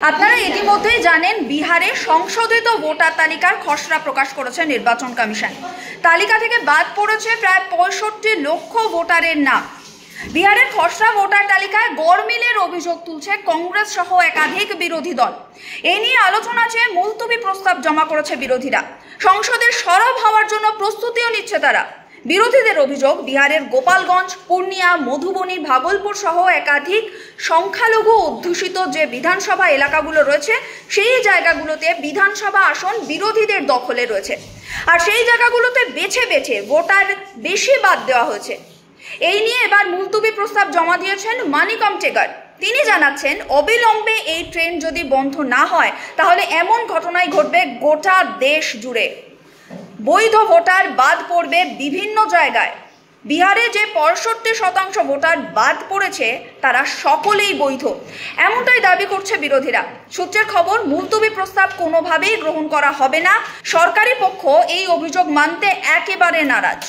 আপনারা ইতিমধ্যেই জানেন বিহারে সংশোধিত ভোটার তালিকার খসড়া প্রকাশ করেছে নির্বাচন কমিশন। তালিকা থেকে বাদ পড়েছে প্রায় ৬৫ লক্ষ ভোটারের নাম। বিহারের খসড়া ভোটার তালিকায় গরমিলের অভিযোগ তুলছে কংগ্রেস সহ একাধিক বিরোধী দল। এ নিয়ে আলোচনা চেয়ে মুলতবি প্রস্তাব জমা করেছে বিরোধীরা। সংসদের সরব হওয়ার জন্য প্রস্তুতিও নিচ্ছে তারা। বিরোধীদের অভিযোগ, বিহারের গোপালগঞ্জ, পূর্ণিয়া, মধুবনী, ভাগলপুর সহ একাধিক সংখ্যালঘু অধ্যুষিত যে বিধানসভা এলাকাগুলো রয়েছে সেই জায়গাগুলোতে বিধানসভা আসন বিরোধীদের দখলে রয়েছে, আর সেই জায়গাগুলোতে বেছে বেছে ভোটার বেশি বাদ দেওয়া হয়েছে। এই নিয়ে এবার মুলতবি প্রস্তাব জমা দিয়েছেন মানিকম টেগার। তিনি জানাচ্ছেন, অবিলম্বে এই ট্রেন যদি বন্ধ না হয় তাহলে এমন ঘটনাই ঘটবে গোটা দেশ জুড়ে। বৈধ ভোটার বাদ পড়বে বিভিন্ন জায়গায়। বিহারে যে ৬৫% ভোটার বাদ পড়েছে তারা সকলেই বৈধ, এমনটাই দাবি করছে বিরোধীরা। সূত্রের খবর, মুলতবি প্রস্তাব কোনোভাবেই গ্রহণ করা হবে না। সরকারি পক্ষ এই অভিযোগ মানতে একেবারে নারাজ।